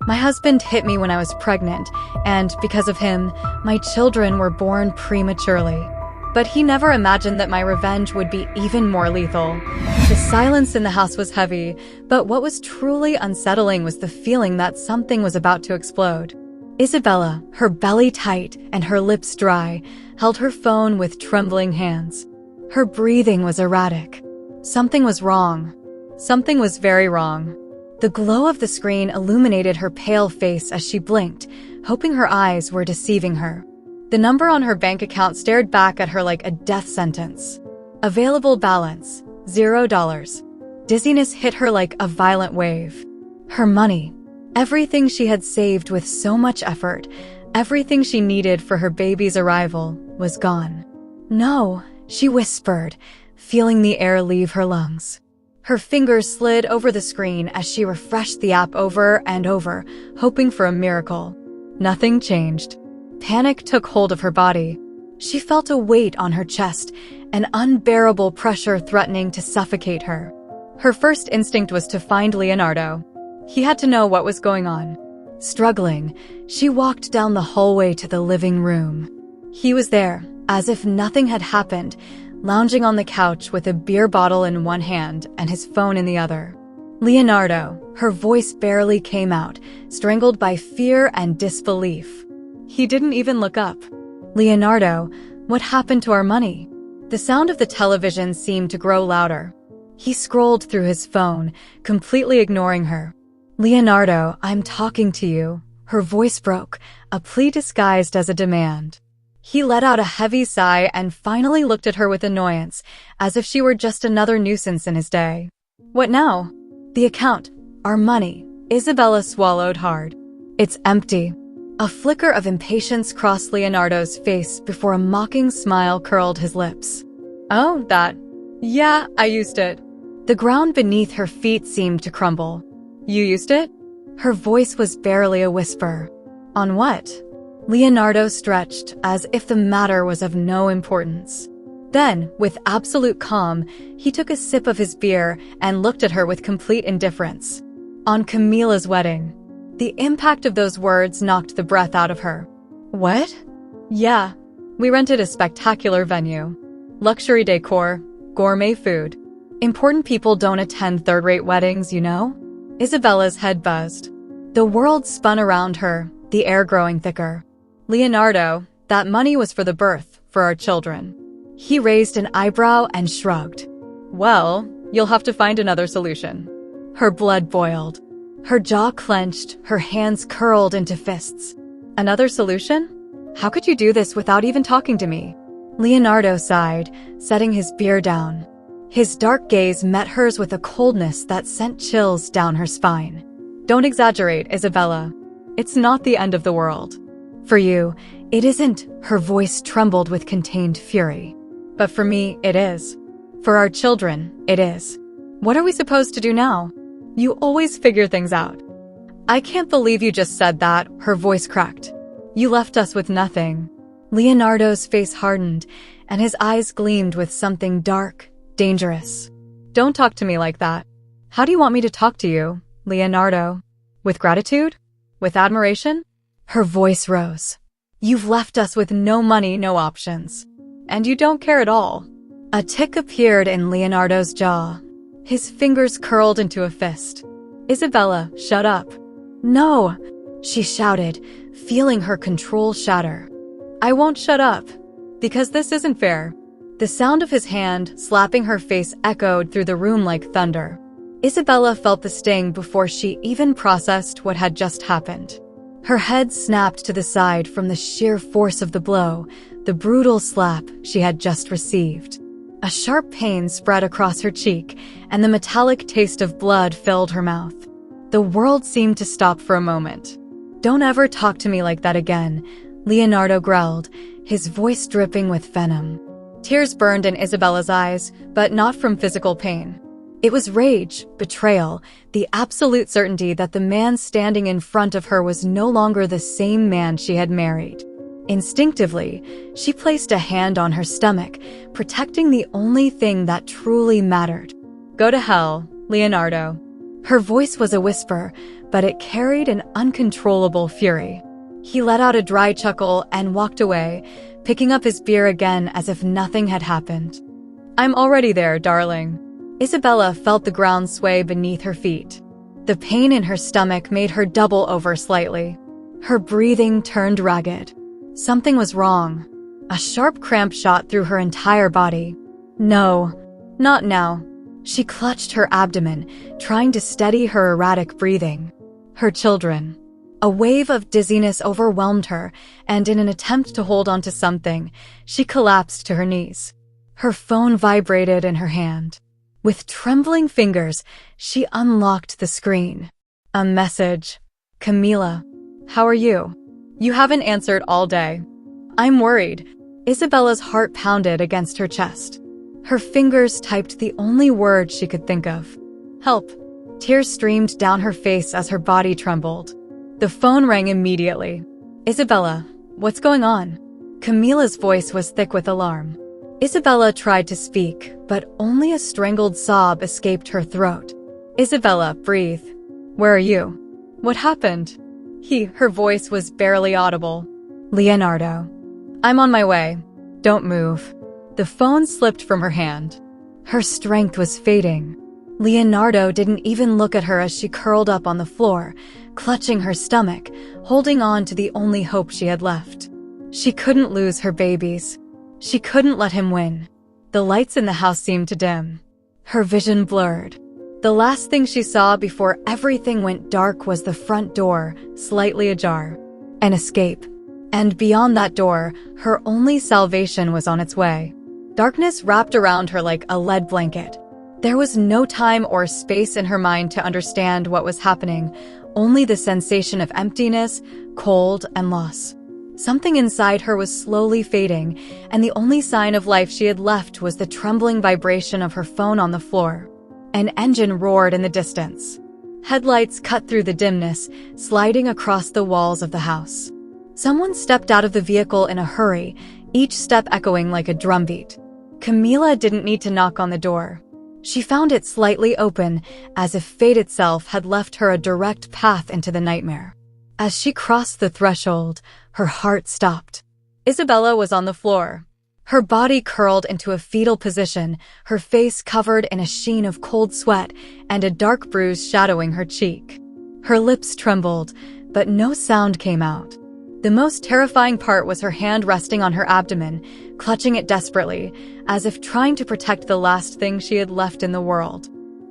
My husband hit me when I was pregnant, and because of him, my children were born prematurely. But he never imagined that my revenge would be even more lethal. The silence in the house was heavy, but what was truly unsettling was the feeling that something was about to explode. Isabella, her belly tight and her lips dry, held her phone with trembling hands. Her breathing was erratic. Something was wrong. Something was very wrong. The glow of the screen illuminated her pale face as she blinked, hoping her eyes were deceiving her. The number on her bank account stared back at her like a death sentence. Available balance, $0. Dizziness hit her like a violent wave. Her money, everything she had saved with so much effort, everything she needed for her baby's arrival, was gone. No, she whispered, feeling the air leave her lungs. Her fingers slid over the screen as she refreshed the app over and over, hoping for a miracle. Nothing changed. Panic took hold of her body. She felt a weight on her chest, an unbearable pressure threatening to suffocate her. Her first instinct was to find Leonardo. He had to know what was going on. Struggling, she walked down the hallway to the living room. He was there, as if nothing had happened, lounging on the couch with a beer bottle in one hand and his phone in the other. Leonardo, her voice barely came out, strangled by fear and disbelief. He didn't even look up. Leonardo, what happened to our money? The sound of the television seemed to grow louder. He scrolled through his phone, completely ignoring her. Leonardo, I'm talking to you. Her voice broke, a plea disguised as a demand. He let out a heavy sigh and finally looked at her with annoyance, as if she were just another nuisance in his day. What now? The account. Our money. Isabella swallowed hard. It's empty. A flicker of impatience crossed Leonardo's face before a mocking smile curled his lips. Oh, that. Yeah, I used it. The ground beneath her feet seemed to crumble. You used it? Her voice was barely a whisper. On what? Leonardo stretched, as if the matter was of no importance. Then, with absolute calm, he took a sip of his beer and looked at her with complete indifference. On Camila's wedding. The impact of those words knocked the breath out of her. What? Yeah, we rented a spectacular venue. Luxury decor, gourmet food. Important people don't attend third-rate weddings, you know? Isabella's head buzzed. The world spun around her, the air growing thicker. Leonardo, that money was for the birth, for our children. He raised an eyebrow and shrugged. Well, you'll have to find another solution. Her blood boiled. Her jaw clenched, her hands curled into fists. Another solution? How could you do this without even talking to me? Leonardo sighed, setting his beer down. His dark gaze met hers with a coldness that sent chills down her spine. Don't exaggerate, Isabella. It's not the end of the world. For you, it isn't. Her voice trembled with contained fury. But for me, it is. For our children, it is. What are we supposed to do now? You always figure things out. I can't believe you just said that, her voice cracked. You left us with nothing. Leonardo's face hardened, and his eyes gleamed with something dark, dangerous. Don't talk to me like that. How do you want me to talk to you, Leonardo? With gratitude? With admiration? Her voice rose. You've left us with no money, no options. And you don't care at all. A tick appeared in Leonardo's jaw. His fingers curled into a fist. Isabella, shut up. No, she shouted, feeling her control shatter. I won't shut up, because this isn't fair. The sound of his hand slapping her face echoed through the room like thunder. Isabella felt the sting before she even processed what had just happened. Her head snapped to the side from the sheer force of the blow, the brutal slap she had just received. A sharp pain spread across her cheek, and the metallic taste of blood filled her mouth. The world seemed to stop for a moment. Don't ever talk to me like that again, Leonardo growled, his voice dripping with venom. Tears burned in Isabella's eyes, but not from physical pain. It was rage, betrayal, the absolute certainty that the man standing in front of her was no longer the same man she had married. Instinctively, she placed a hand on her stomach, protecting the only thing that truly mattered. Go to hell, Leonardo. Her voice was a whisper, but it carried an uncontrollable fury. He let out a dry chuckle and walked away, picking up his beer again as if nothing had happened. "I'm already there, darling." Isabella felt the ground sway beneath her feet. The pain in her stomach made her double over slightly. Her breathing turned ragged. Something was wrong. A sharp cramp shot through her entire body. No, not now. She clutched her abdomen, trying to steady her erratic breathing. Her children. A wave of dizziness overwhelmed her, and in an attempt to hold onto something, she collapsed to her knees. Her phone vibrated in her hand. With trembling fingers, she unlocked the screen. A message. "Camila, how are you? You haven't answered all day." "I'm worried." Isabella's heart pounded against her chest. Her fingers typed the only word she could think of. "Help." Tears streamed down her face as her body trembled. The phone rang immediately. "Isabella, what's going on?" Camila's voice was thick with alarm. Isabella tried to speak, but only a strangled sob escaped her throat. "Isabella, breathe. Where are you? What happened?" Her voice was barely audible. "Leonardo. I'm on my way. Don't move." The phone slipped from her hand. Her strength was fading. Leonardo didn't even look at her as she curled up on the floor, clutching her stomach, holding on to the only hope she had left. She couldn't lose her babies. She couldn't let him win. The lights in the house seemed to dim. Her vision blurred. The last thing she saw before everything went dark was the front door, slightly ajar. An escape. And beyond that door, her only salvation was on its way. Darkness wrapped around her like a lead blanket. There was no time or space in her mind to understand what was happening, only the sensation of emptiness, cold, and loss. Something inside her was slowly fading, and the only sign of life she had left was the trembling vibration of her phone on the floor. An engine roared in the distance. Headlights cut through the dimness, sliding across the walls of the house. Someone stepped out of the vehicle in a hurry, each step echoing like a drumbeat. Camila didn't need to knock on the door. She found it slightly open, as if fate itself had left her a direct path into the nightmare. As she crossed the threshold, her heart stopped. Isabella was on the floor. Her body curled into a fetal position, her face covered in a sheen of cold sweat and a dark bruise shadowing her cheek. Her lips trembled, but no sound came out. The most terrifying part was her hand resting on her abdomen, clutching it desperately, as if trying to protect the last thing she had left in the world.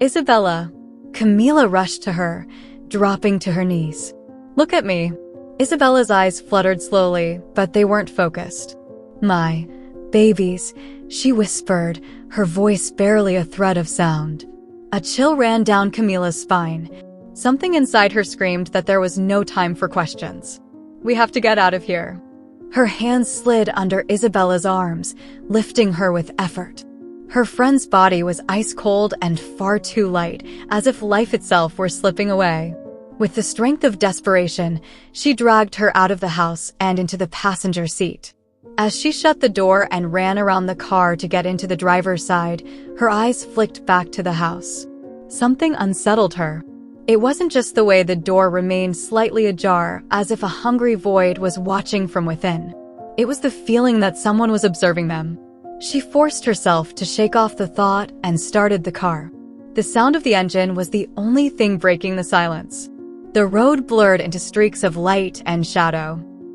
"Isabella." Camila rushed to her, dropping to her knees. "Look at me." Isabella's eyes fluttered slowly, but they weren't focused. "My babies," she whispered, her voice barely a thread of sound. A chill ran down Camila's spine. Something inside her screamed that there was no time for questions. "We have to get out of here." Her hands slid under Isabella's arms, lifting her with effort. Her friend's body was ice cold and far too light, as if life itself were slipping away. With the strength of desperation, she dragged her out of the house and into the passenger seat. As she shut the door and ran around the car to get into the driver's side, her eyes flicked back to the house. Something unsettled her. It wasn't just the way the door remained slightly ajar, as if a hungry void was watching from within. It was the feeling that someone was observing them. She forced herself to shake off the thought and started the car. The sound of the engine was the only thing breaking the silence. The road blurred into streaks of light and shadow.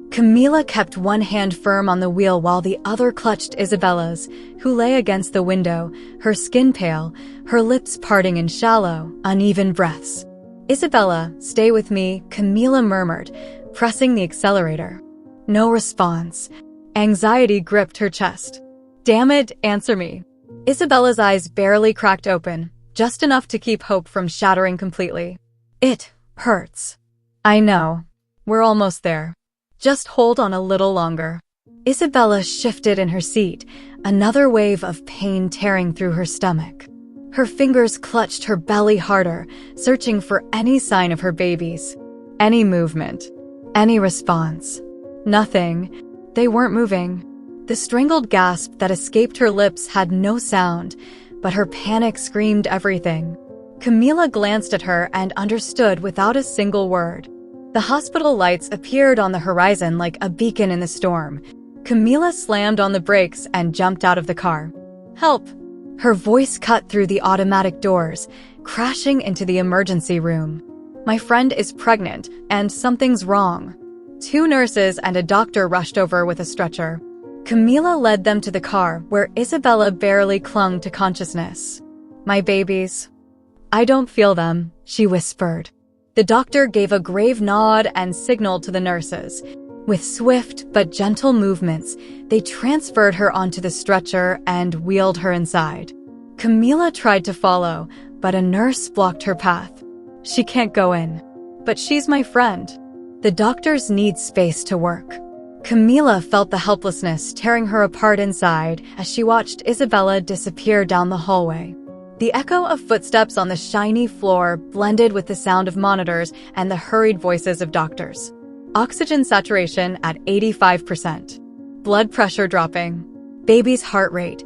Camila kept one hand firm on the wheel while the other clutched Isabella's, who lay against the window, her skin pale, her lips parting in shallow, uneven breaths. "Isabella, stay with me," Camila murmured, pressing the accelerator. No response. Anxiety gripped her chest. "Damn it, answer me." Isabella's eyes barely cracked open, just enough to keep hope from shattering completely. "It hurts." "I know. We're almost there. Just hold on a little longer." Isabella shifted in her seat, another wave of pain tearing through her stomach. Her fingers clutched her belly harder, searching for any sign of her babies. Any movement. Any response. Nothing. They weren't moving. The strangled gasp that escaped her lips had no sound, but her panic screamed everything. Camila glanced at her and understood without a single word. The hospital lights appeared on the horizon like a beacon in the storm. Camila slammed on the brakes and jumped out of the car. "Help!" Her voice cut through the automatic doors, crashing into the emergency room. "My friend is pregnant, and something's wrong." 2 nurses and a doctor rushed over with a stretcher. Camila led them to the car, where Isabella barely clung to consciousness. "My babies." "I don't feel them," she whispered. The doctor gave a grave nod and signaled to the nurses. With swift but gentle movements, they transferred her onto the stretcher and wheeled her inside. Camila tried to follow, but a nurse blocked her path. "She can't go in." "But she's my friend." "The doctors need space to work." Camila felt the helplessness tearing her apart inside as she watched Isabella disappear down the hallway. The echo of footsteps on the shiny floor blended with the sound of monitors and the hurried voices of doctors. Oxygen saturation at 85%. Blood pressure dropping. Baby's heart rate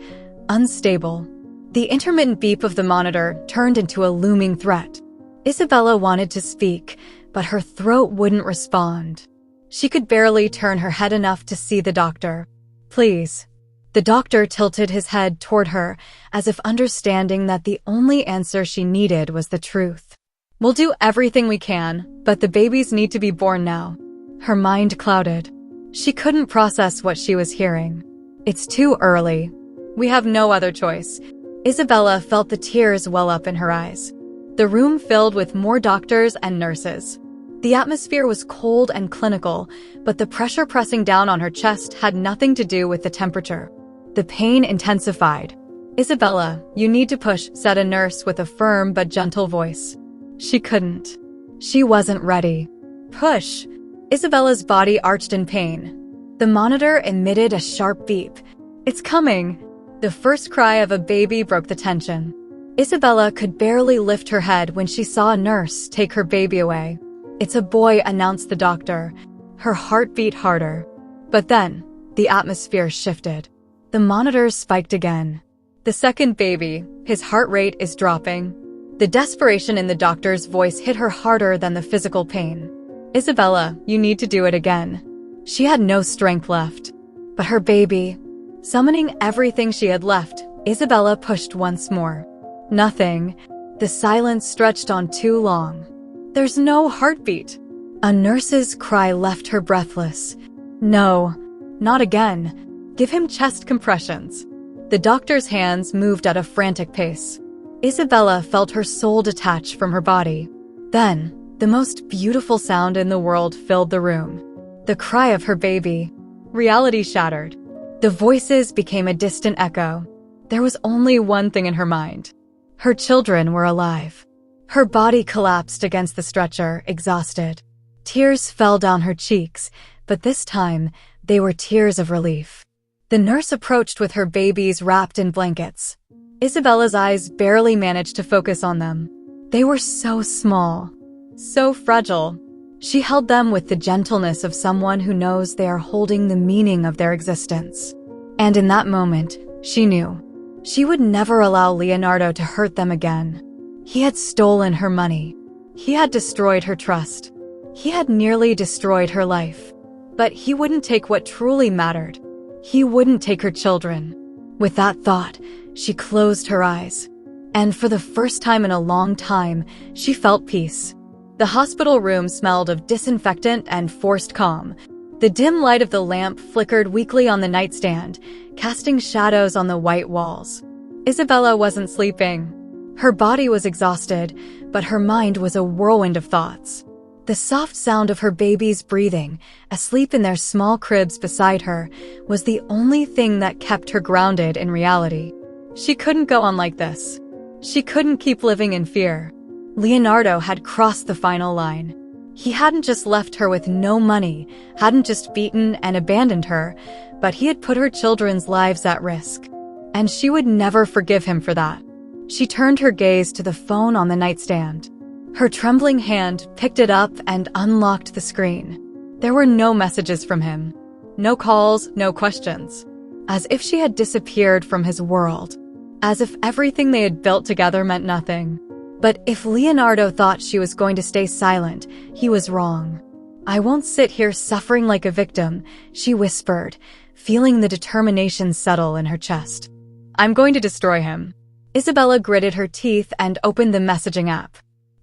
unstable. The intermittent beep of the monitor turned into a looming threat. Isabella wanted to speak, but her throat wouldn't respond. She could barely turn her head enough to see the doctor. "Please." The doctor tilted his head toward her, as if understanding that the only answer she needed was the truth. "We'll do everything we can, but the babies need to be born now." Her mind clouded. She couldn't process what she was hearing. "It's too early. We have no other choice." Isabella felt the tears well up in her eyes. The room filled with more doctors and nurses. The atmosphere was cold and clinical, but the pressure pressing down on her chest had nothing to do with the temperature. The pain intensified. "Isabella, you need to push," said a nurse with a firm but gentle voice. She couldn't. She wasn't ready. "Push." Isabella's body arched in pain. The monitor emitted a sharp beep. "It's coming." The first cry of a baby broke the tension. Isabella could barely lift her head when she saw a nurse take her baby away. "It's a boy," announced the doctor. Her heart beat harder. But then, the atmosphere shifted. The monitors spiked again. "The second baby, his heart rate is dropping." The desperation in the doctor's voice hit her harder than the physical pain. "Isabella, you need to do it again." She had no strength left. But her baby... Summoning everything she had left, Isabella pushed once more. Nothing. The silence stretched on too long. "There's no heartbeat." A nurse's cry left her breathless. "No, not again. Give him chest compressions." The doctor's hands moved at a frantic pace. Isabella felt her soul detach from her body. Then, the most beautiful sound in the world filled the room. The cry of her baby. Reality shattered. The voices became a distant echo. There was only one thing in her mind. Her children were alive. Her body collapsed against the stretcher, exhausted. Tears fell down her cheeks, but this time, they were tears of relief. The nurse approached with her babies wrapped in blankets. Isabella's eyes barely managed to focus on them. They were so small, so fragile. She held them with the gentleness of someone who knows they are holding the meaning of their existence. And in that moment, she knew. She would never allow Leonardo to hurt them again. He had stolen her money. He had destroyed her trust. He had nearly destroyed her life. But he wouldn't take what truly mattered. He wouldn't take her children. With that thought, she closed her eyes. And for the first time in a long time, she felt peace. The hospital room smelled of disinfectant and forced calm. The dim light of the lamp flickered weakly on the nightstand, casting shadows on the white walls. Isabella wasn't sleeping. Her body was exhausted, but her mind was a whirlwind of thoughts. The soft sound of her babies breathing, asleep in their small cribs beside her, was the only thing that kept her grounded in reality. She couldn't go on like this. She couldn't keep living in fear. Leonardo had crossed the final line. He hadn't just left her with no money, hadn't just beaten and abandoned her, but he had put her children's lives at risk. And she would never forgive him for that. She turned her gaze to the phone on the nightstand. Her trembling hand picked it up and unlocked the screen. There were no messages from him. No calls, no questions. As if she had disappeared from his world. As if everything they had built together meant nothing. But if Leonardo thought she was going to stay silent, he was wrong. "I won't sit here suffering like a victim," she whispered, feeling the determination settle in her chest. "I'm going to destroy him." Isabella gritted her teeth and opened the messaging app.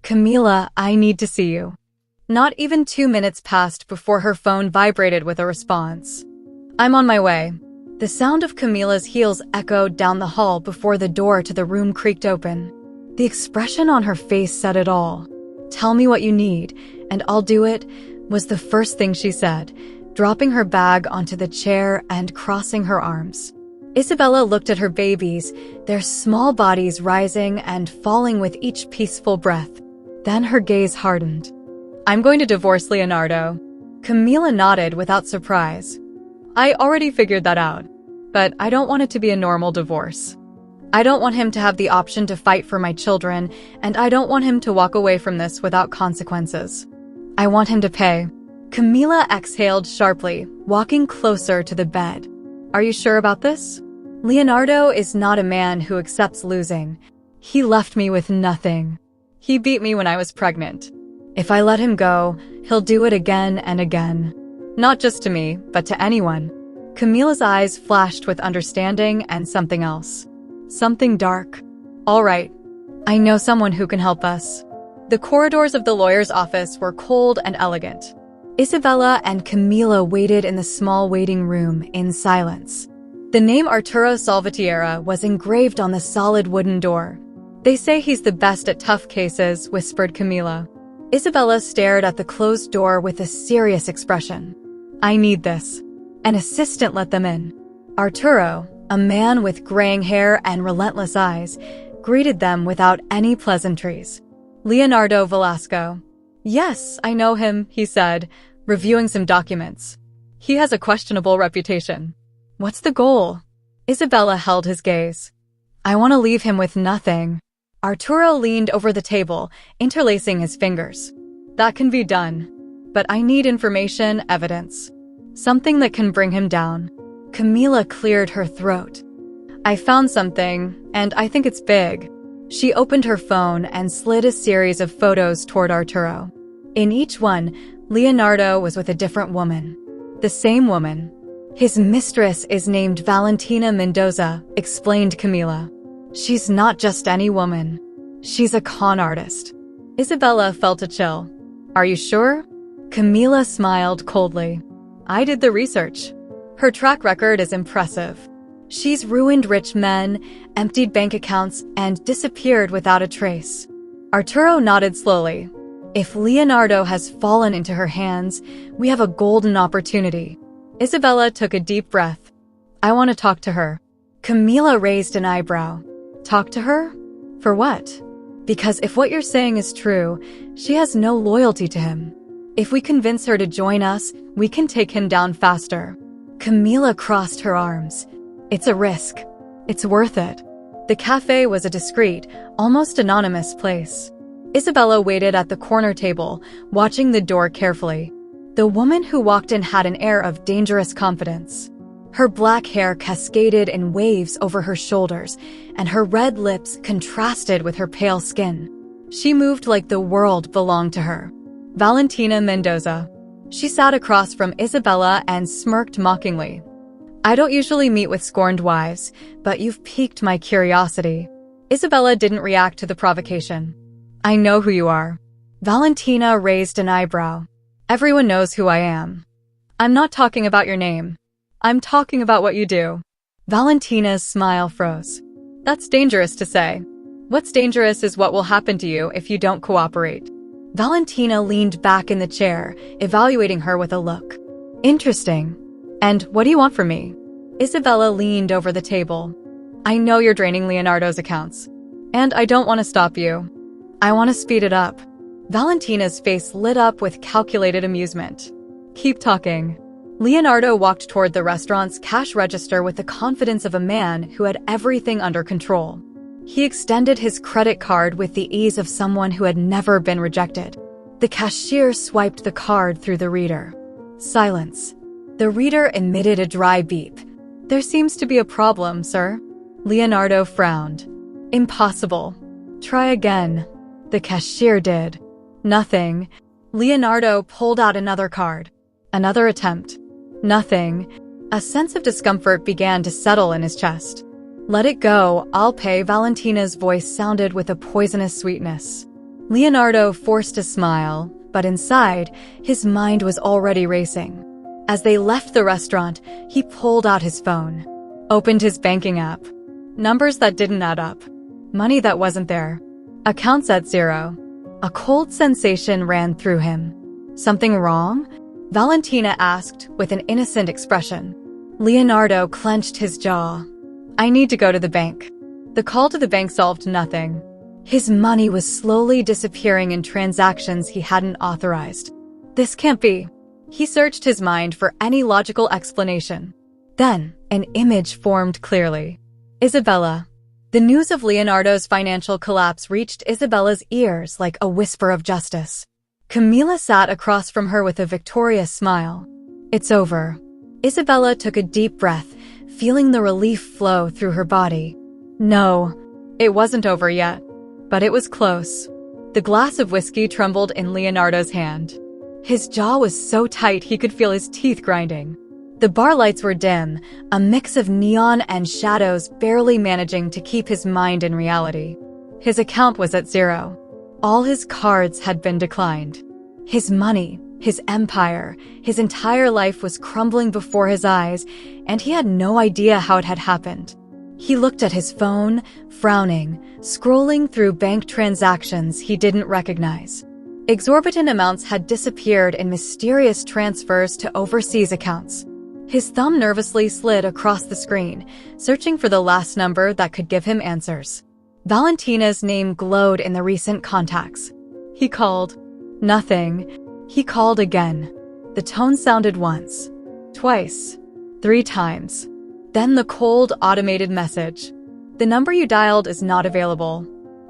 "Camila, I need to see you." Not even 2 minutes passed before her phone vibrated with a response. "I'm on my way." The sound of Camila's heels echoed down the hall before the door to the room creaked open. The expression on her face said it all. "Tell me what you need, and I'll do it," was the first thing she said, dropping her bag onto the chair and crossing her arms. Isabella looked at her babies, their small bodies rising and falling with each peaceful breath. Then her gaze hardened. "I'm going to divorce Leonardo." Camila nodded without surprise. "I already figured that out, but I don't want it to be a normal divorce. I don't want him to have the option to fight for my children, and I don't want him to walk away from this without consequences. I want him to pay." Camila exhaled sharply, walking closer to the bed. "Are you sure about this? Leonardo is not a man who accepts losing. He left me with nothing. He beat me when I was pregnant. If I let him go, he'll do it again and again. Not just to me, but to anyone." Camila's eyes flashed with understanding and something else. Something dark. "All right. I know someone who can help us." The corridors of the lawyer's office were cold and elegant. Isabella and Camila waited in the small waiting room in silence. The name Arturo Salvatierra was engraved on the solid wooden door. "They say he's the best at tough cases," whispered Camila. Isabella stared at the closed door with a serious expression. "I need this." An assistant let them in. Arturo, a man with graying hair and relentless eyes, greeted them without any pleasantries. "Leonardo Velasco." "Yes, I know him," he said, reviewing some documents. "He has a questionable reputation." "What's the goal?" Isabella held his gaze. "I want to leave him with nothing." Arturo leaned over the table, interlacing his fingers. "That can be done. But I need information, evidence. Something that can bring him down." Camila cleared her throat. "I found something, and I think it's big." She opened her phone and slid a series of photos toward Arturo. In each one, Leonardo was with a different woman. The same woman. "His mistress is named Valentina Mendoza," explained Camila. "She's not just any woman. She's a con artist." Isabella felt a chill. "Are you sure?" Camila smiled coldly. "I did the research. Her track record is impressive. She's ruined rich men, emptied bank accounts, and disappeared without a trace." Arturo nodded slowly. "If Leonardo has fallen into her hands, we have a golden opportunity." Isabella took a deep breath. "I want to talk to her." Camila raised an eyebrow. "Talk to her? For what?" "Because if what you're saying is true, she has no loyalty to him. If we convince her to join us, we can take him down faster." Camila crossed her arms. "It's a risk. It's worth it." The cafe was a discreet, almost anonymous place. Isabella waited at the corner table, watching the door carefully. The woman who walked in had an air of dangerous confidence. Her black hair cascaded in waves over her shoulders, and her red lips contrasted with her pale skin. She moved like the world belonged to her. Valentina Mendoza. She sat across from Isabella and smirked mockingly. "I don't usually meet with scorned wives, but you've piqued my curiosity." Isabella didn't react to the provocation. "I know who you are." Valentina raised an eyebrow. "Everyone knows who I am. I'm not talking about your name. I'm talking about what you do." Valentina's smile froze. "That's dangerous to say. What's dangerous is what will happen to you if you don't cooperate." Valentina leaned back in the chair, evaluating her with a look. "Interesting. And what do you want from me?" Isabella leaned over the table. "I know you're draining Leonardo's accounts, and I don't want to stop you. I want to speed it up." Valentina's face lit up with calculated amusement. "Keep talking." Leonardo walked toward the restaurant's cash register with the confidence of a man who had everything under control. He extended his credit card with the ease of someone who had never been rejected. The cashier swiped the card through the reader. Silence. The reader emitted a dry beep. "There seems to be a problem, sir." Leonardo frowned. "Impossible. Try again." The cashier did. Nothing. Leonardo pulled out another card. Another attempt. Nothing. A sense of discomfort began to settle in his chest. Let it go, I'll pay. Valentina's voice sounded with a poisonous sweetness. Leonardo forced a smile, but inside, his mind was already racing. As they left the restaurant, he pulled out his phone, opened his banking app. Numbers that didn't add up. Money that wasn't there. Accounts at zero. A cold sensation ran through him. Something wrong? Valentina asked with an innocent expression. Leonardo clenched his jaw. I need to go to the bank. The call to the bank solved nothing. His money was slowly disappearing in transactions he hadn't authorized. This can't be. He searched his mind for any logical explanation. Then, an image formed clearly. Isabella. The news of Leonardo's financial collapse reached Isabella's ears like a whisper of justice. Camila sat across from her with a victorious smile. It's over. Isabella took a deep breath, feeling the relief flow through her body. No, it wasn't over yet. But it was close. The glass of whiskey trembled in Leonardo's hand. His jaw was so tight he could feel his teeth grinding. The bar lights were dim, a mix of neon and shadows barely managing to keep his mind in reality. His account was at zero. All his cards had been declined. His money, his empire, his entire life was crumbling before his eyes, and he had no idea how it had happened. He looked at his phone, frowning, scrolling through bank transactions he didn't recognize. Exorbitant amounts had disappeared in mysterious transfers to overseas accounts. His thumb nervously slid across the screen, searching for the last number that could give him answers. Valentina's name glowed in the recent contacts. He called. Nothing. He called again. The tone sounded once, twice, 3 times. Then the cold, automated message. The number you dialed is not available.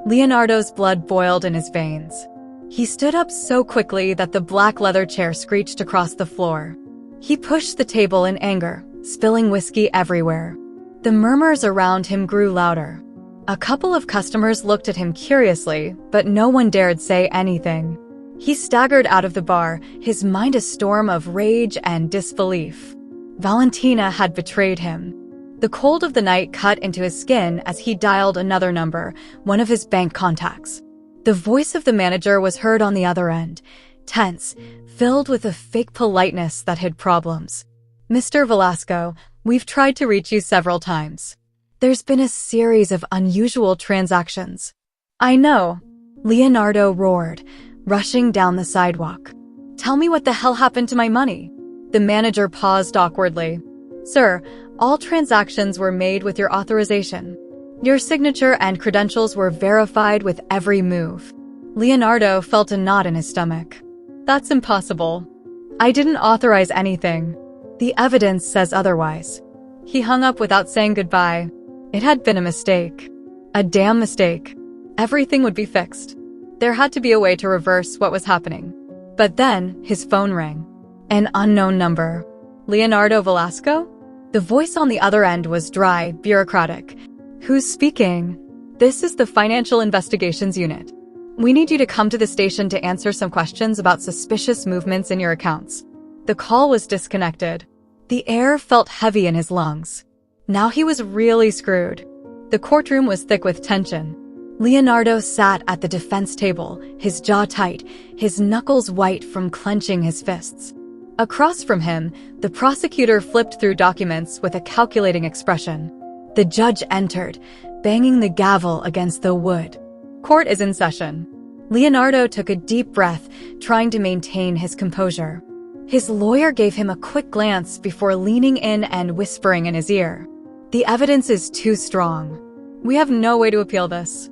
Leonardo's blood boiled in his veins. He stood up so quickly that the black leather chair screeched across the floor. He pushed the table in anger, spilling whiskey everywhere. The murmurs around him grew louder. A couple of customers looked at him curiously, but no one dared say anything. He staggered out of the bar, his mind a storm of rage and disbelief. Valentina had betrayed him. The cold of the night cut into his skin as he dialed another number, one of his bank contacts. The voice of the manager was heard on the other end, tense, filled with a fake politeness that hid problems. Mr. Velasco, we've tried to reach you several times. There's been a series of unusual transactions. I know, Leonardo roared, rushing down the sidewalk. Tell me what the hell happened to my money? The manager paused awkwardly. Sir, all transactions were made with your authorization. Your signature and credentials were verified with every move. Leonardo felt a knot in his stomach. That's impossible. I didn't authorize anything. The evidence says otherwise. He hung up without saying goodbye. It had been a mistake. A damn mistake. Everything would be fixed. There had to be a way to reverse what was happening. But then, his phone rang. An unknown number. Leonardo Velasco? The voice on the other end was dry, bureaucratic. Who's speaking? This is the Financial Investigations Unit. We need you to come to the station to answer some questions about suspicious movements in your accounts. The call was disconnected. The air felt heavy in his lungs. Now he was really screwed. The courtroom was thick with tension. Leonardo sat at the defense table, his jaw tight, his knuckles white from clenching his fists. Across from him, the prosecutor flipped through documents with a calculating expression. The judge entered, banging the gavel against the wood. Court is in session. Leonardo took a deep breath, trying to maintain his composure. His lawyer gave him a quick glance before leaning in and whispering in his ear. The evidence is too strong. We have no way to appeal this.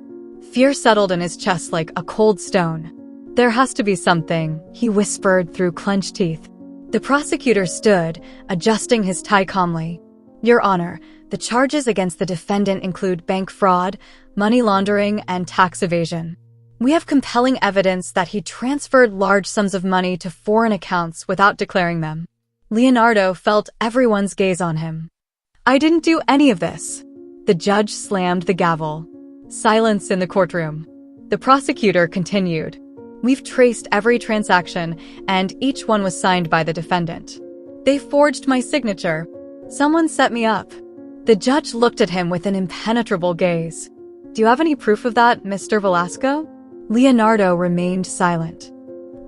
Fear settled in his chest like a cold stone. There has to be something, he whispered through clenched teeth. The prosecutor stood, adjusting his tie calmly. Your Honor, the charges against the defendant include bank fraud, money laundering, and tax evasion. We have compelling evidence that he transferred large sums of money to foreign accounts without declaring them. Leonardo felt everyone's gaze on him. I didn't do any of this. The judge slammed the gavel. Silence in the courtroom. The prosecutor continued. We've traced every transaction, and each one was signed by the defendant. They forged my signature. Someone set me up. The judge looked at him with an impenetrable gaze. Do you have any proof of that, Mr. Velasco? Leonardo remained silent.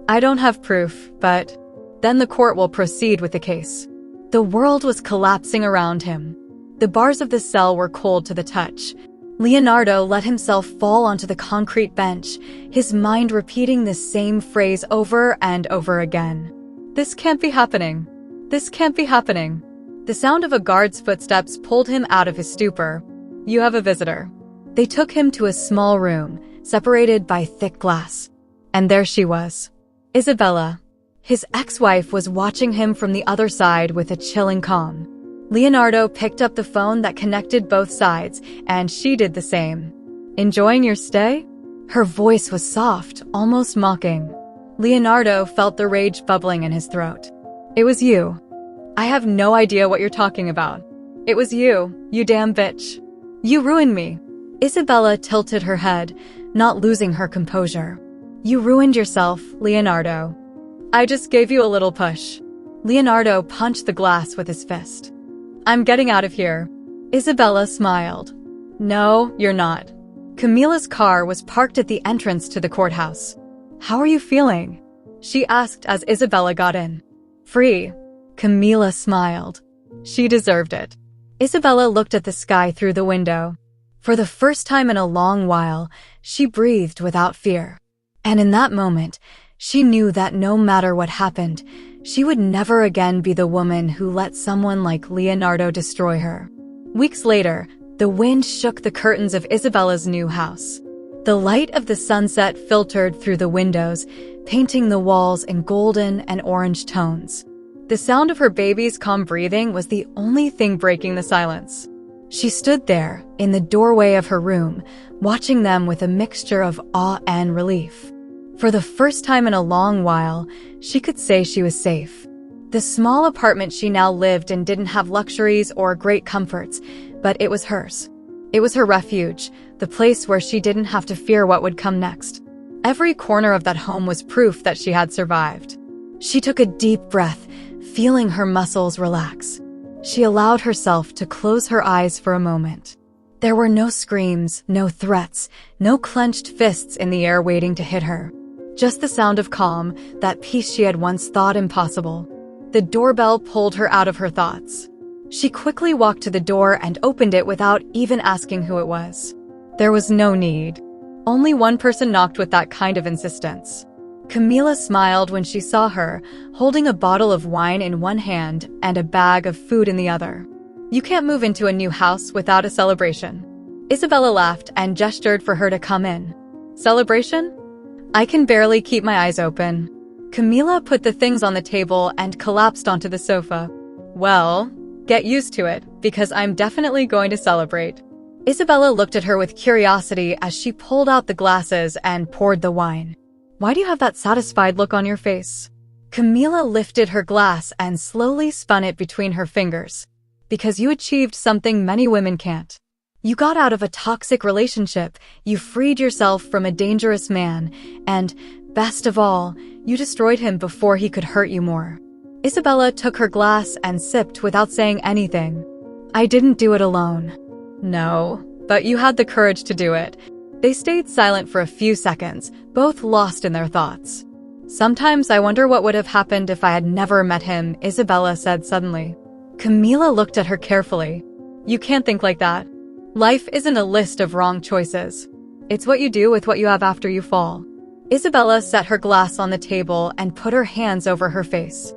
I don't have proof, but then the court will proceed with the case. The world was collapsing around him. The bars of the cell were cold to the touch. Leonardo let himself fall onto the concrete bench, his mind repeating the same phrase over and over again. This can't be happening. This can't be happening. The sound of a guard's footsteps pulled him out of his stupor. You have a visitor. They took him to a small room, separated by thick glass. And there she was. Isabella. His ex-wife was watching him from the other side with a chilling calm. Leonardo picked up the phone that connected both sides, and she did the same. Enjoying your stay? Her voice was soft, almost mocking. Leonardo felt the rage bubbling in his throat. It was you. I have no idea what you're talking about. It was you, you damn bitch. You ruined me. Isabella tilted her head, not losing her composure. You ruined yourself, Leonardo. I just gave you a little push. Leonardo punched the glass with his fist. I'm getting out of here. Isabella smiled. No, you're not. Camila's car was parked at the entrance to the courthouse. How are you feeling? She asked as Isabella got in. Free. Camila smiled. She deserved it. Isabella looked at the sky through the window. For the first time in a long while, she breathed without fear. And in that moment, she knew that no matter what happened, she would never again be the woman who let someone like Leonardo destroy her. Weeks later, the wind shook the curtains of Isabella's new house. The light of the sunset filtered through the windows, painting the walls in golden and orange tones. The sound of her baby's calm breathing was the only thing breaking the silence. She stood there, in the doorway of her room, watching them with a mixture of awe and relief. For the first time in a long while, she could say she was safe. The small apartment she now lived in didn't have luxuries or great comforts, but it was hers. It was her refuge, the place where she didn't have to fear what would come next. Every corner of that home was proof that she had survived. She took a deep breath, feeling her muscles relax. She allowed herself to close her eyes for a moment. There were no screams, no threats, no clenched fists in the air waiting to hit her. Just the sound of calm, that peace she had once thought impossible. The doorbell pulled her out of her thoughts. She quickly walked to the door and opened it without even asking who it was. There was no need. Only one person knocked with that kind of insistence. Camila smiled when she saw her, holding a bottle of wine in one hand and a bag of food in the other. You can't move into a new house without a celebration. Isabella laughed and gestured for her to come in. Celebration? I can barely keep my eyes open. Camila put the things on the table and collapsed onto the sofa. Well, get used to it, because I'm definitely going to celebrate. Isabella looked at her with curiosity as she pulled out the glasses and poured the wine. Why do you have that satisfied look on your face? Camila lifted her glass and slowly spun it between her fingers. Because you achieved something many women can't. You got out of a toxic relationship, you freed yourself from a dangerous man, and, best of all, you destroyed him before he could hurt you more. Isabella took her glass and sipped without saying anything. I didn't do it alone. No, but you had the courage to do it. They stayed silent for a few seconds, both lost in their thoughts. Sometimes I wonder what would have happened if I had never met him, Isabella said suddenly. Camila looked at her carefully. You can't think like that. Life isn't a list of wrong choices. It's what you do with what you have after you fall. Isabella set her glass on the table and put her hands over her face.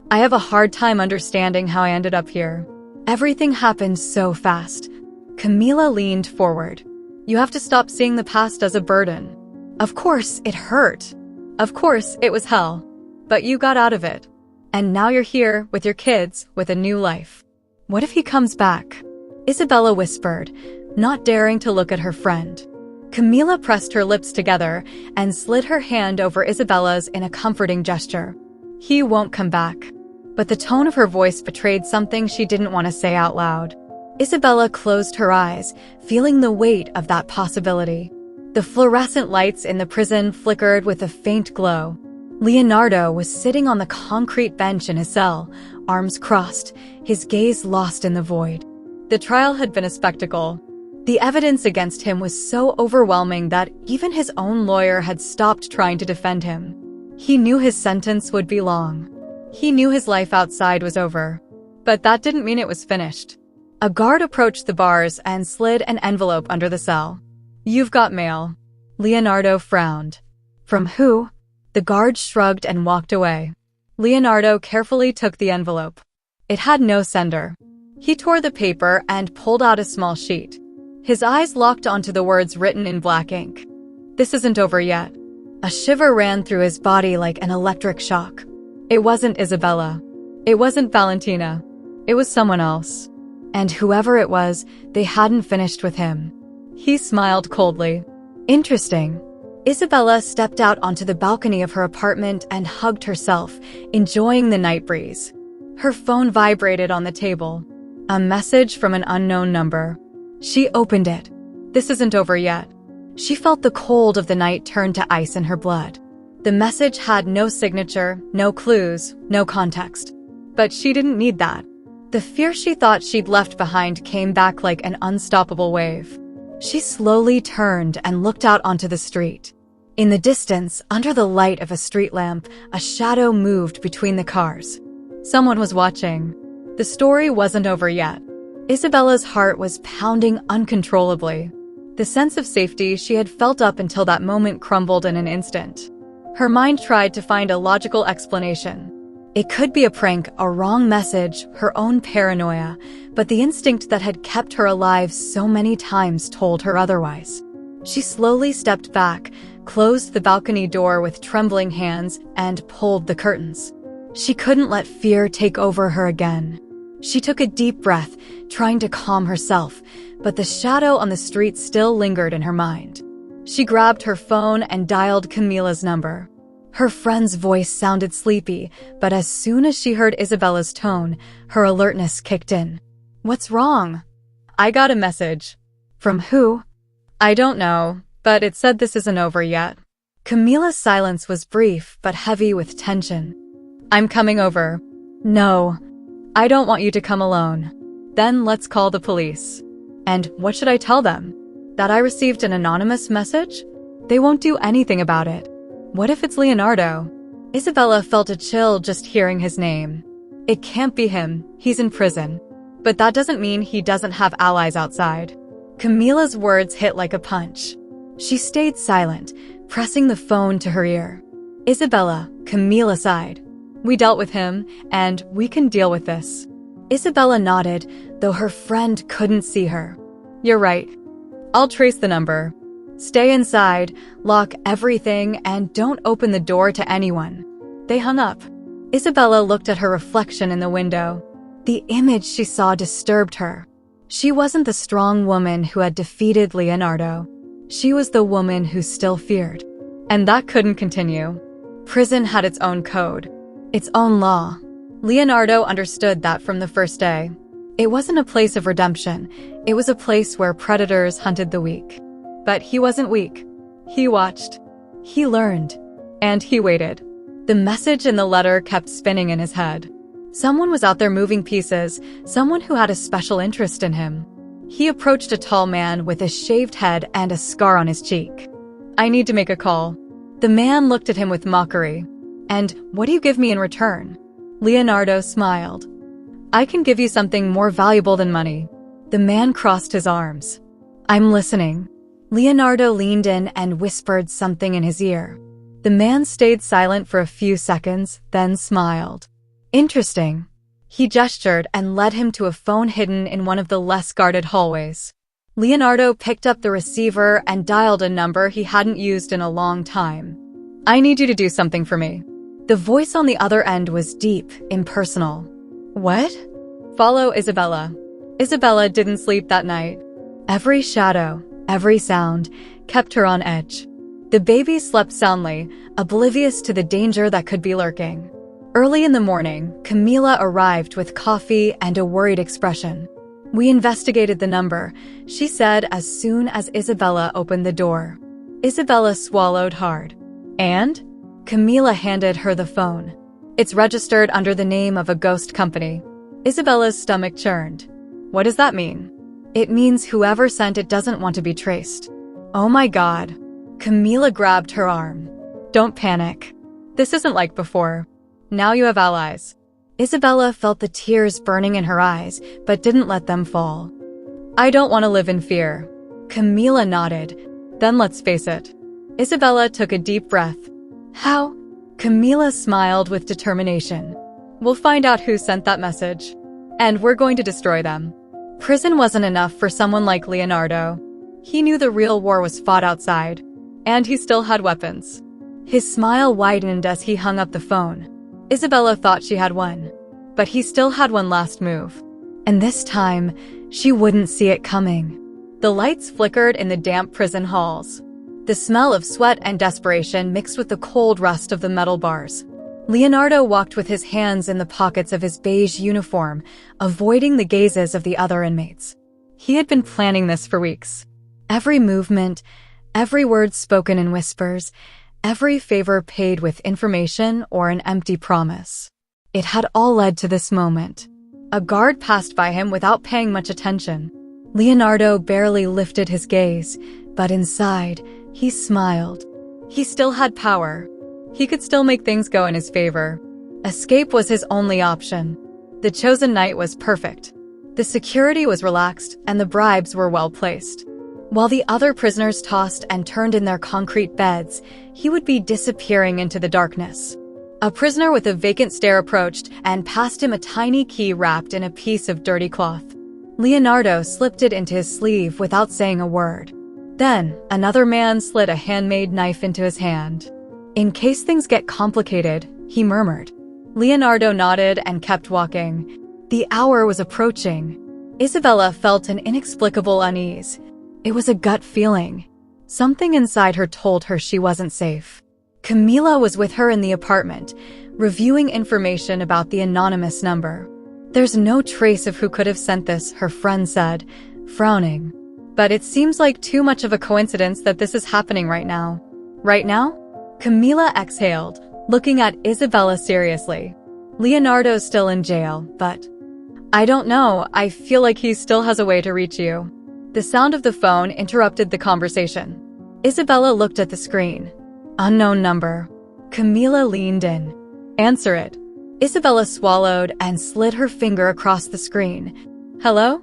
I have a hard time understanding how I ended up here. Everything happened so fast. Camila leaned forward. You have to stop seeing the past as a burden. Of course, it hurt. Of course, it was hell. But you got out of it. And now you're here, with your kids, with a new life. What if he comes back? Isabella whispered, not daring to look at her friend. Camila pressed her lips together and slid her hand over Isabella's in a comforting gesture. He won't come back. But the tone of her voice betrayed something she didn't want to say out loud. Isabella closed her eyes, feeling the weight of that possibility. The fluorescent lights in the prison flickered with a faint glow. Leonardo was sitting on the concrete bench in his cell, arms crossed, his gaze lost in the void. The trial had been a spectacle. The evidence against him was so overwhelming that even his own lawyer had stopped trying to defend him. He knew his sentence would be long. He knew his life outside was over. But that didn't mean it was finished. A guard approached the bars and slid an envelope under the cell. "You've got mail." Leonardo frowned. "From who?" The guard shrugged and walked away. Leonardo carefully took the envelope. It had no sender. He tore the paper and pulled out a small sheet. His eyes locked onto the words written in black ink. "This isn't over yet." A shiver ran through his body like an electric shock. It wasn't Isabella. It wasn't Valentina. It was someone else. And whoever it was, they hadn't finished with him. He smiled coldly. Interesting. Isabella stepped out onto the balcony of her apartment and hugged herself, enjoying the night breeze. Her phone vibrated on the table. A message from an unknown number. She opened it. This isn't over yet. She felt the cold of the night turn to ice in her blood. The message had no signature, no clues, no context. But she didn't need that. The fear she thought she'd left behind came back like an unstoppable wave. She slowly turned and looked out onto the street. In the distance, under the light of a street lamp, a shadow moved between the cars. Someone was watching. The story wasn't over yet. Isabella's heart was pounding uncontrollably. The sense of safety she had felt up until that moment crumbled in an instant. Her mind tried to find a logical explanation. It could be a prank, a wrong message, her own paranoia, but the instinct that had kept her alive so many times told her otherwise. She slowly stepped back, closed the balcony door with trembling hands, and pulled the curtains. She couldn't let fear take over her again. She took a deep breath, trying to calm herself, but the shadow on the street still lingered in her mind. She grabbed her phone and dialed Camila's number. Her friend's voice sounded sleepy, but as soon as she heard Isabella's tone, her alertness kicked in. "What's wrong?" "I got a message." "From who?" "I don't know, but it said this isn't over yet." Camila's silence was brief but heavy with tension. "I'm coming over." "No. I don't want you to come alone." "Then let's call the police." "And what should I tell them? That I received an anonymous message? They won't do anything about it. What if it's Leonardo?" Isabella felt a chill just hearing his name. It can't be him. He's in prison. But that doesn't mean he doesn't have allies outside. Camila's words hit like a punch. She stayed silent, pressing the phone to her ear. "Isabella," Camila sighed. "We dealt with him, and we can deal with this." Isabella nodded, though her friend couldn't see her. "You're right. I'll trace the number. Stay inside, lock everything, and don't open the door to anyone." They hung up. Isabella looked at her reflection in the window. The image she saw disturbed her. She wasn't the strong woman who had defeated Leonardo. She was the woman who still feared. And that couldn't continue. Prison had its own code, its own law. Leonardo understood that from the first day. It wasn't a place of redemption. It was a place where predators hunted the weak. But he wasn't weak. He watched. He learned. And he waited. The message in the letter kept spinning in his head. Someone was out there moving pieces, someone who had a special interest in him. He approached a tall man with a shaved head and a scar on his cheek. "I need to make a call." The man looked at him with mockery. "And what do you give me in return?" Leonardo smiled. "I can give you something more valuable than money." The man crossed his arms. "I'm listening." Leonardo leaned in and whispered something in his ear. The man stayed silent for a few seconds, then smiled. "Interesting." He gestured and led him to a phone hidden in one of the less guarded hallways. Leonardo picked up the receiver and dialed a number he hadn't used in a long time. "I need you to do something for me." The voice on the other end was deep, impersonal. "What?" "Follow Isabella." Isabella didn't sleep that night. Every shadow, every sound, kept her on edge. The baby slept soundly, oblivious to the danger that could be lurking. Early in the morning, Camila arrived with coffee and a worried expression. "We investigated the number," she said as soon as Isabella opened the door. Isabella swallowed hard. And? Camila handed her the phone. It's registered under the name of a ghost company. Isabella's stomach churned. What does that mean? It means whoever sent it doesn't want to be traced. Oh my God. Camila grabbed her arm. Don't panic. This isn't like before. Now you have allies. Isabella felt the tears burning in her eyes, but didn't let them fall. I don't want to live in fear. Camila nodded. Then let's face it. Isabella took a deep breath. How? Camila smiled with determination. We'll find out who sent that message. And we're going to destroy them. Prison wasn't enough for someone like Leonardo. He knew the real war was fought outside. And he still had weapons. His smile widened as he hung up the phone. Isabella thought she had won. But he still had one last move. And this time, she wouldn't see it coming. The lights flickered in the damp prison halls. The smell of sweat and desperation mixed with the cold rust of the metal bars. Leonardo walked with his hands in the pockets of his beige uniform, avoiding the gazes of the other inmates. He had been planning this for weeks. Every movement, every word spoken in whispers, every favor paid with information or an empty promise. It had all led to this moment. A guard passed by him without paying much attention. Leonardo barely lifted his gaze, but inside, he smiled. He still had power. He could still make things go in his favor. Escape was his only option. The chosen night was perfect. The security was relaxed and the bribes were well placed. While the other prisoners tossed and turned in their concrete beds, he would be disappearing into the darkness. A prisoner with a vacant stare approached and passed him a tiny key wrapped in a piece of dirty cloth. Leonardo slipped it into his sleeve without saying a word. Then, another man slid a handmade knife into his hand. In case things get complicated, he murmured. Leonardo nodded and kept walking. The hour was approaching. Isabella felt an inexplicable unease. It was a gut feeling. Something inside her told her she wasn't safe. Camila was with her in the apartment, reviewing information about the anonymous number. There's no trace of who could have sent this, her friend said, frowning. But it seems like too much of a coincidence that this is happening right now. Right now? Camila exhaled, looking at Isabella seriously. Leonardo's still in jail, but... I don't know, I feel like he still has a way to reach you. The sound of the phone interrupted the conversation. Isabella looked at the screen. Unknown number. Camila leaned in. Answer it. Isabella swallowed and slid her finger across the screen. Hello?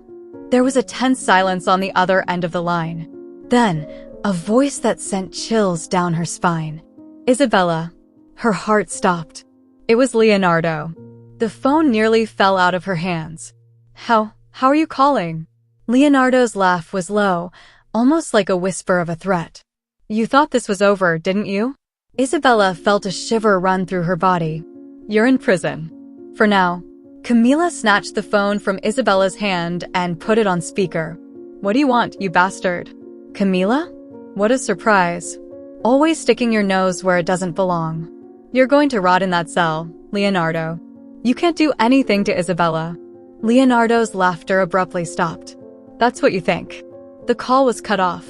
There was a tense silence on the other end of the line. Then, a voice that sent chills down her spine. Isabella. Her heart stopped. It was Leonardo. The phone nearly fell out of her hands. How are you calling? Leonardo's laugh was low, almost like a whisper of a threat. You thought this was over, didn't you? Isabella felt a shiver run through her body. You're in prison. For now. Camila snatched the phone from Isabella's hand and put it on speaker. What do you want, you bastard? Camila? What a surprise. Always sticking your nose where it doesn't belong. You're going to rot in that cell, Leonardo. You can't do anything to Isabella. Leonardo's laughter abruptly stopped. That's what you think. The call was cut off.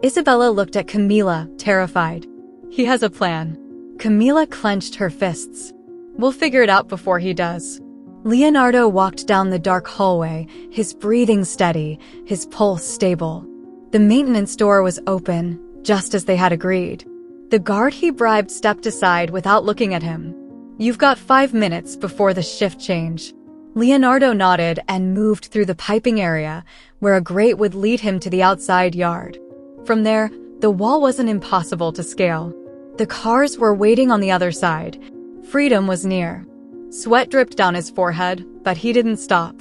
Isabella looked at Camila, terrified. He has a plan. Camila clenched her fists. We'll figure it out before he does. Leonardo walked down the dark hallway, his breathing steady, his pulse stable. The maintenance door was open, just as they had agreed. The guard he bribed stepped aside without looking at him. You've got 5 minutes before the shift change. Leonardo nodded and moved through the piping area, where a grate would lead him to the outside yard. From there, the wall wasn't impossible to scale. The cars were waiting on the other side. Freedom was near. Sweat dripped down his forehead, but he didn't stop.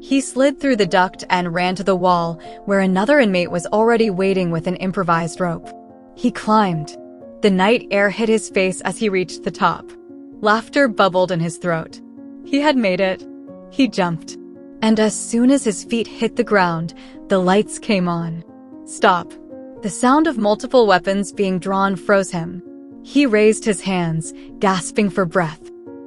He slid through the duct and ran to the wall, where another inmate was already waiting with an improvised rope. He climbed. The night air hit his face as he reached the top. Laughter bubbled in his throat. He had made it. He jumped. And as soon as his feet hit the ground, the lights came on. Stop. The sound of multiple weapons being drawn froze him. He raised his hands, gasping for breath.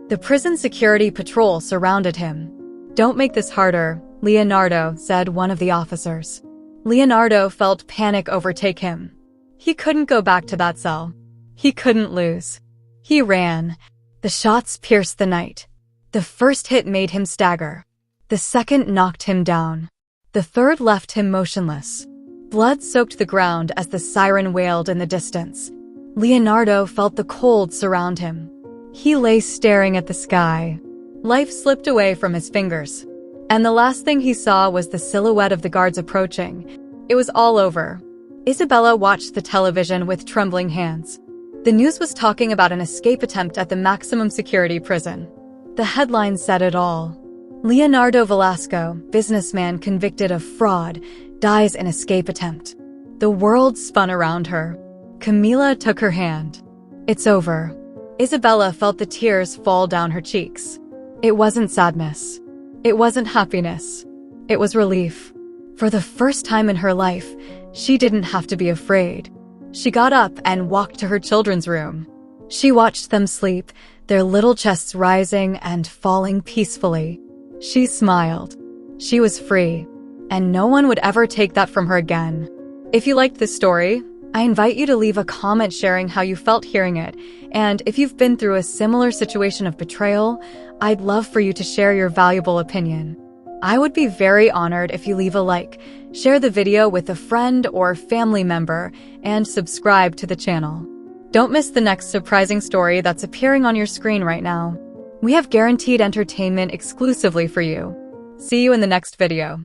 The prison security patrol surrounded him. Don't make this harder, Leonardo, said one of the officers. Leonardo felt panic overtake him. He couldn't go back to that cell. He couldn't lose. He ran. The shots pierced the night. The first hit made him stagger. The second knocked him down. The third left him motionless. Blood soaked the ground as the siren wailed in the distance. Leonardo felt the cold surround him. He lay staring at the sky. Life slipped away from his fingers. And the last thing he saw was the silhouette of the guards approaching. It was all over. Isabella watched the television with trembling hands. The news was talking about an escape attempt at the maximum security prison. The headline said it all. Leonardo Velasco, businessman convicted of fraud, dies in escape attempt. The world spun around her. Camila took her hand. It's over. Isabella felt the tears fall down her cheeks. It wasn't sadness. It wasn't happiness. It was relief. For the first time in her life, she didn't have to be afraid. She got up and walked to her children's room. She watched them sleep, their little chests rising and falling peacefully. She smiled. She was free, and no one would ever take that from her again. If you liked this story, I invite you to leave a comment sharing how you felt hearing it, and if you've been through a similar situation of betrayal, I'd love for you to share your valuable opinion. I would be very honored if you leave a like, share the video with a friend or family member, and subscribe to the channel. Don't miss the next surprising story that's appearing on your screen right now. We have guaranteed entertainment exclusively for you. See you in the next video.